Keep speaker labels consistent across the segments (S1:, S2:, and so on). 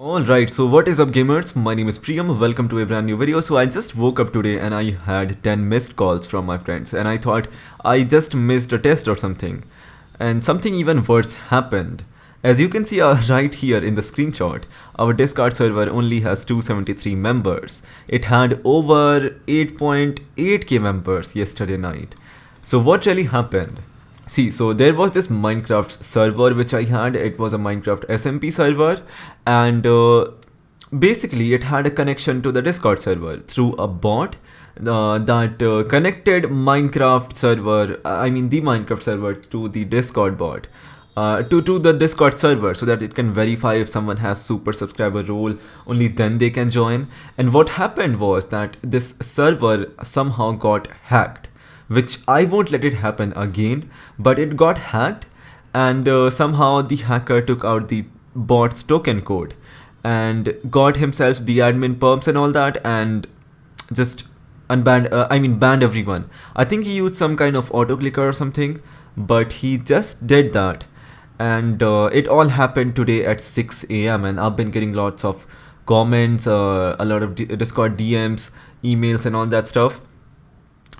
S1: Alright, so what is up gamers? My name is Priyam, welcome to a brand new video. So I just woke up today and I had 10 missed calls from my friends and I thought I just missed a test or something. And something even worse happened. As you can see right here in the screenshot, our Discord server only has 273 members. It had over 8.8k members yesterday night. So what really happened? See, so there was this Minecraft server which I had. It was a Minecraft SMP server, and basically it had a connection to the Discord server through a bot that connected Minecraft server, I mean the Minecraft server, to the Discord bot. To the Discord server, so that it can verify if someone has super subscriber role, only then they can join. And what happened was that this server somehow got hacked, which I won't let it happen again, but it got hacked, and somehow the hacker took out the bot's token code and got himself the admin perms and all that, and just banned everyone. I think he used some kind of auto clicker or something, but he just did that. And it all happened today at 6 a.m. and I've been getting lots of comments, a lot of Discord DMs, emails and all that stuff.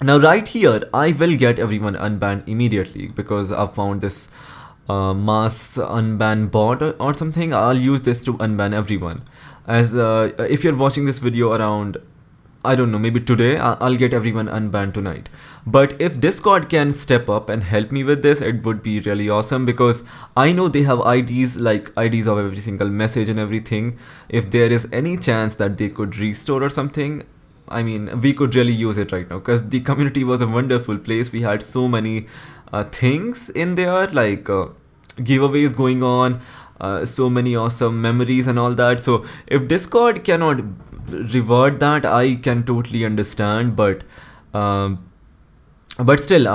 S1: Now right here, I will get everyone unbanned immediately because I've found this mass unban bot or something. I'll use this to unban everyone. As if you're watching this video around, I don't know, maybe today, I'll get everyone unbanned tonight. But if Discord can step up and help me with this, it would be really awesome, because I know they have IDs, like IDs of every single message and everything. If there is any chance that they could restore or something, I mean, we could really use it right now, because the community was a wonderful place. We had so many things in there, like giveaways going on, so many awesome memories and all that. So if Discord cannot revert that, I can totally understand, but still,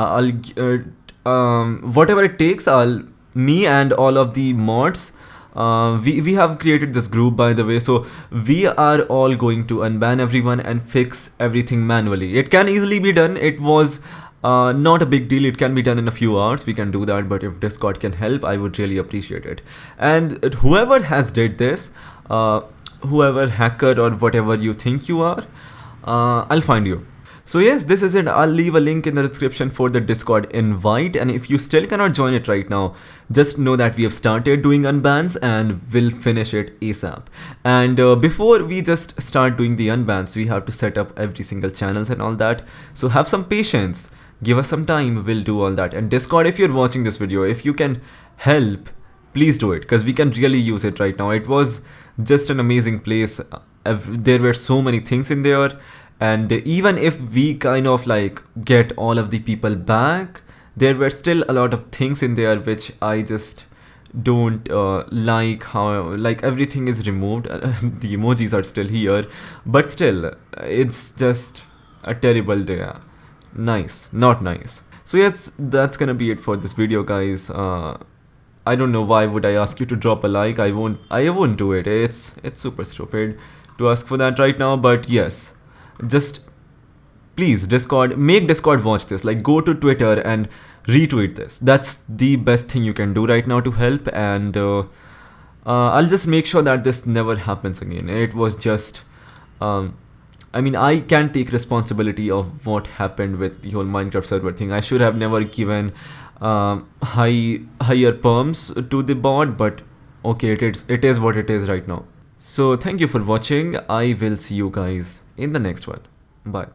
S1: whatever it takes, me and all of the mods, we have created this group, by the way, so we are all going to unban everyone and fix everything manually. It can easily be done. It was not a big deal. It can be done in a few hours. We can do that, but if Discord can help, I would really appreciate it. And whoever has did this, whoever hacker or whatever you think you are, I'll find you. So yes, this is it. I'll leave a link in the description for the Discord invite, and if you still cannot join it right now, just know that we have started doing unbans and we'll finish it ASAP. And before we just start doing the unbans, we have to set up every single channels and all that. So have some patience, give us some time, we'll do all that. And Discord, if you're watching this video, if you can help, please do it, because we can really use it right now. It was just an amazing place. There were so many things in there. And even if we kind of like get all of the people back, there were still a lot of things in there which I just don't like. How like everything is removed. The emojis are still here, but still, it's just a terrible day. Nice, not nice. So yes, that's gonna be it for this video, guys. I don't know why would I ask you to drop a like. I won't do it. It's super stupid to ask for that right now, but yes. Just please, Discord, make Discord watch this. Like, go to Twitter and retweet this. That's the best thing you can do right now to help. And I'll just make sure that this never happens again. It was just I mean, I can't take responsibility of what happened with the whole Minecraft server thing. I should have never given higher perms to the bot, but okay, it is what it is right now. So thank you for watching. I will see you guys in the next one. Bye.